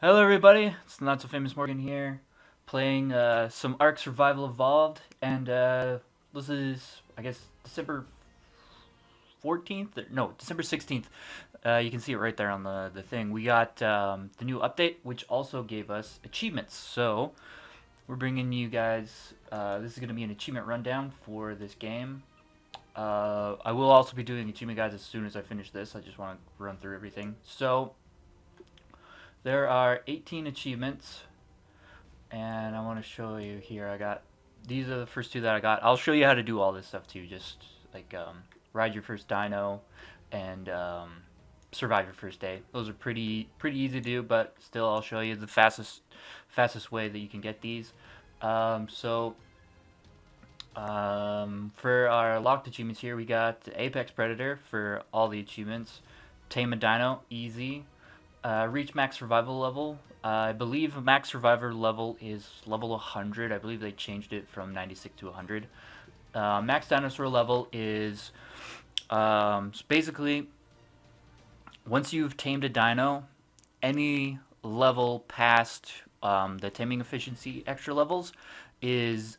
Hello, everybody. It's Not So Famous Morgan here, playing some Ark Survival Evolved, and this is, I guess, December 14th. No, December 16th. You can see it right there on the thing. We got the new update, which also gave us achievements. So we're bringing you guys. This is going to be an achievement rundown for this game. I will also be doing achievement guides as soon as I finish this. I just want to run through everything. So there are 18 achievements, and I want to show you here. I got these are the first two that I got. I'll show you how to do all this stuff too. Just like ride your first dino and survive your first day. Those are pretty easy to do, but still, I'll show you the fastest way that you can get these. For our locked achievements here, we got Apex Predator for all the achievements. Tame a Dino, easy. Reach max survival level. I believe max survivor level is level 100. I believe they changed it from 96 to 100. Max dinosaur level is basically once you've tamed a dino, any level past the taming efficiency extra levels is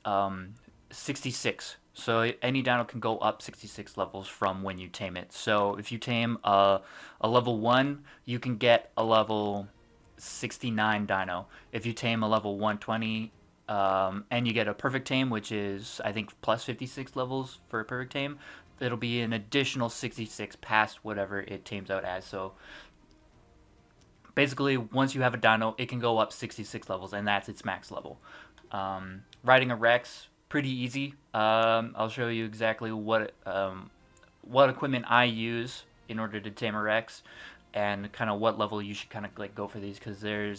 66. So any dino can go up 66 levels from when you tame it. So if you tame a level 1, you can get a level 69 dino. If you tame a level 120 and you get a perfect tame, which is I think plus 56 levels for a perfect tame, it'll be an additional 66 past whatever it tames out as. So basically, once you have a dino, it can go up 66 levels, and that's its max level. Riding a Rex, pretty easy. I'll show you exactly what equipment I use in order to tame a Rex, and kind of what level you should kind of like go for these, because they're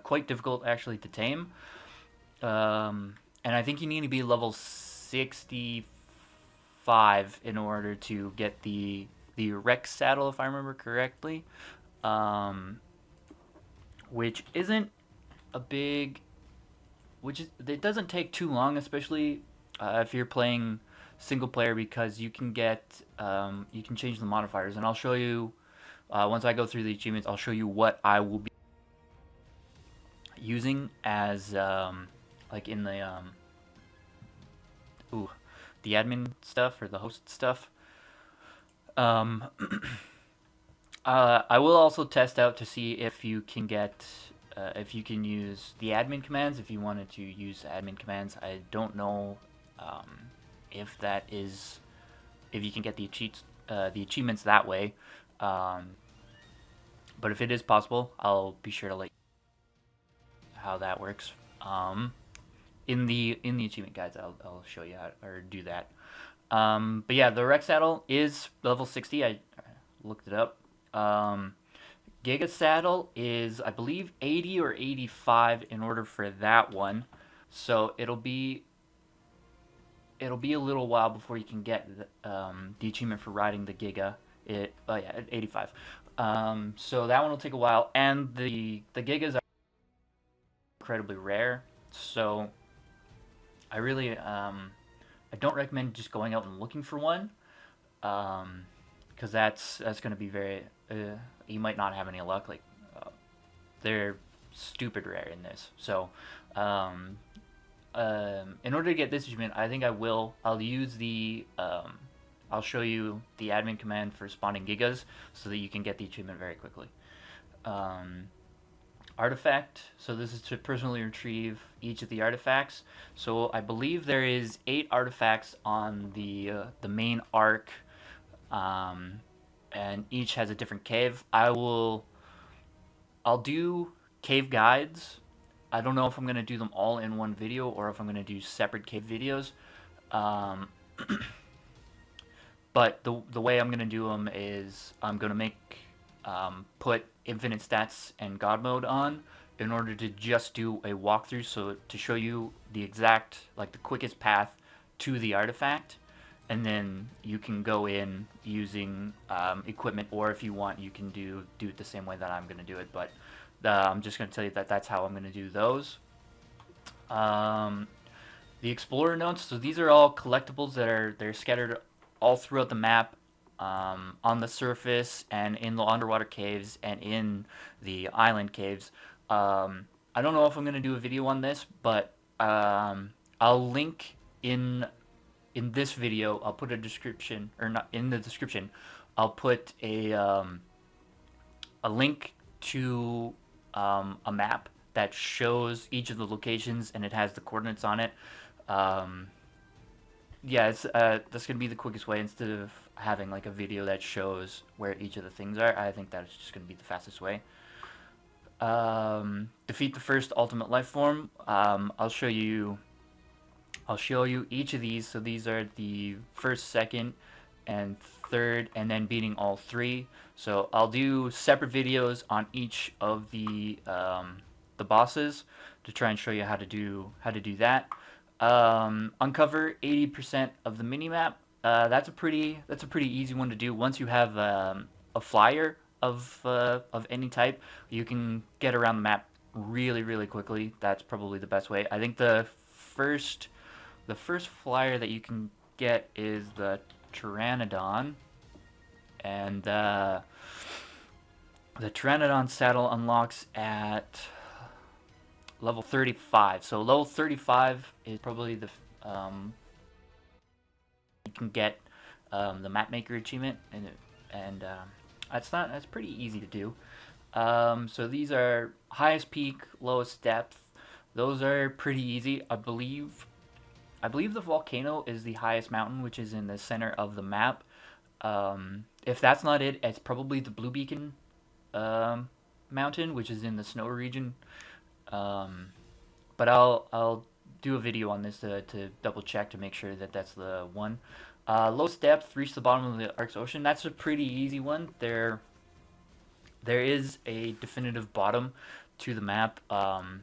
quite difficult actually to tame. And I think you need to be level 65 in order to get the Rex saddle, if I remember correctly, um, which isn't a big, which is it doesn't take too long, especially if you're playing single player, because you can change the modifiers, and I'll show you once I go through the achievements. I'll show you what I will be using as like in the ooh the admin stuff or the host stuff. Um, I will also test out to see if you can get if you can use the admin commands. If you wanted to use admin commands, I don't know if that is if you can get the achievements that way. Um, but if it is possible, I'll be sure to let you know how that works. In the achievement guides, I'll show you how to, or do that. But yeah, the Rex saddle is level 60. I looked it up. Giga saddle is, I believe, 80 or 85 in order for that one. So it'll be a little while before you can get the achievement for riding the Giga. Oh yeah, 85. So that one will take a while, and the Gigas are incredibly rare. So I really I don't recommend just going out and looking for one, because that's going to be very. You might not have any luck. Like they're stupid rare in this. So um, in order to get this achievement, I think I'll use the. I'll show you the admin command for spawning gigas so that you can get the achievement very quickly. Um, Artifact. So this is to personally retrieve each of the artifacts. So I believe there is 8 artifacts on the main arc, and each has a different cave. I'll do cave guides. I don't know if I'm gonna do them all in one video or if I'm gonna do separate cave videos. Um, but the way I'm gonna do them is I'm gonna put infinite stats and God mode on in order to just do a walkthrough, so to show you the exact, like the quickest path to the artifact, and then you can go in using equipment, or if you want, you can do it the same way that I'm gonna do it. But I'm just gonna tell you that that's how I'm gonna do those. Um, the Explorer notes. So these are all collectibles that they're scattered all throughout the map. on the surface and in the underwater caves and in the island caves. I don't know if I'm gonna do a video on this, but I'll link in this video. I'll put a description, or not in the description. I'll put a link to a map that shows each of the locations and it has the coordinates on it. Um, yeah, it's that's gonna be the quickest way instead of having like a video that shows where each of the things are. I think that's just gonna be the fastest way. Defeat the first ultimate life form. I'll show you. I'll show you each of these. So these are the first, second, and third, and then beating all three. So I'll do separate videos on each of the bosses to try and show you how to do that. Uncover 80% of the minimap. That's a pretty easy one to do. Once you have a flyer of any type, you can get around the map really quickly. That's probably the best way. I think the first flyer that you can get is the Pteranodon, and the Pteranodon saddle unlocks at level 35. So level 35 is probably the you can get the map maker achievement, and that's pretty easy to do. So these are highest peak, lowest depth. Those are pretty easy. I believe the volcano is the highest mountain, which is in the center of the map. If that's not it, it's probably the Blue Beacon mountain, which is in the snow region. But I'll do a video on this to double check to make sure that that's the one. Lowest depth, reach the bottom of the Arctic Ocean. That's a pretty easy one. There is a definitive bottom to the map, and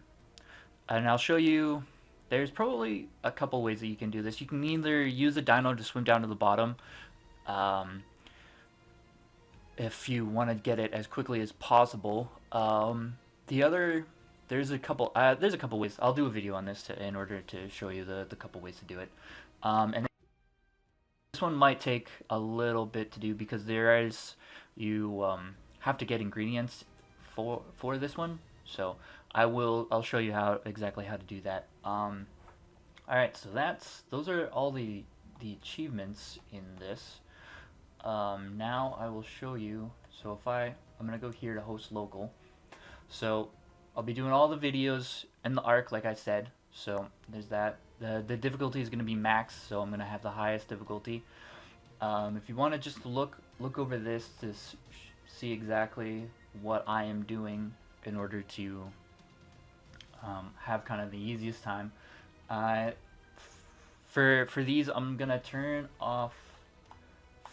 I'll show you. There's probably a couple ways that you can do this. You can either use a dino to swim down to the bottom, if you want to get it as quickly as possible. The other, there's a couple ways. I'll do a video on this in order to show you the couple ways to do it. And this one might take a little bit to do because you have to get ingredients for this one. So I'll show you exactly how to do that. All right, so those are all the achievements in this. Now I will show you. So I'm gonna go here to host local. So I'll be doing all the videos in the Ark, like I said. So there's that. The difficulty is gonna be max, so I'm gonna have the highest difficulty. If you want to just look over this to see exactly what I am doing in order to have kind of the easiest time. For these, I'm gonna turn off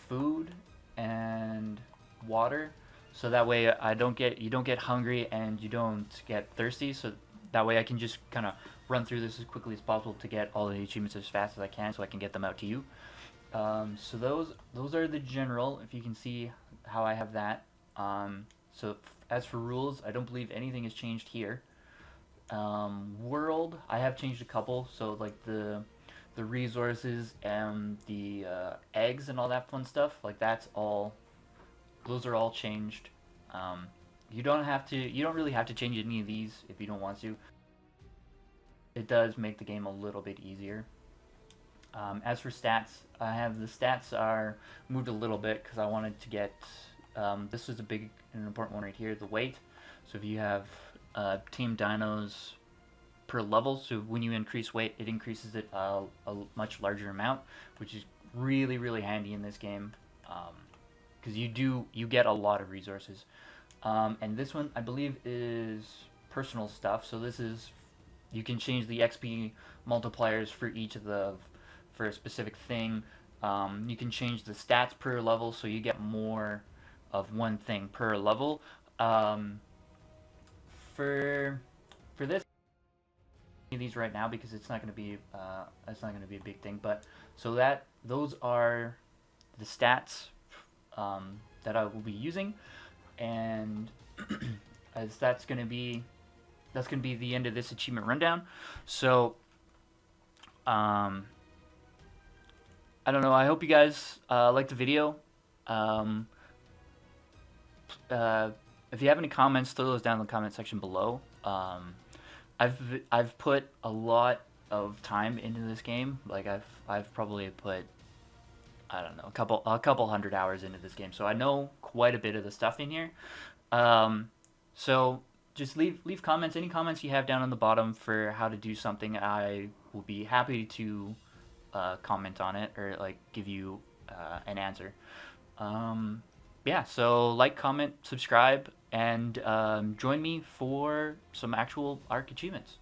food and water, so that way you don't get hungry and you don't get thirsty. So that way I can just kind of run through this as quickly as possible to get all the achievements as fast as I can, so I can get them out to you. So those are the general. If you can see how I have that. So as for rules, I don't believe anything has changed here. World, I have changed a couple. So like the resources and the eggs and all that fun stuff, like those are all changed. You don't really have to change any of these if you don't want to. It does make the game a little bit easier. As for stats, the stats are moved a little bit because I wanted to get, this is an important one right here, the weight. So if you have team dinos per level, so when you increase weight, it increases it a much larger amount, which is really handy in this game, because you get a lot of resources. And this one, I believe, is personal stuff. So you can change the XP multipliers for a specific thing. You can change the stats per level, so you get more of one thing per level. For this, these right now because it's not going to be a big thing. But so those are the stats that I will be using, and as that's going to be the end of this achievement rundown. So I don't know. I hope you guys liked the video. Um, uh, if you have any comments, throw those down in the comment section below. I've put a lot of time into this game. Like I've probably put, I don't know, a couple 100 hours into this game, so I know quite a bit of the stuff in here. Um, so just leave comments, any comments you have down on the bottom for how to do something. I will be happy to comment on it or like give you an answer. Um, yeah, so like, comment, subscribe, and join me for some actual ARC achievements.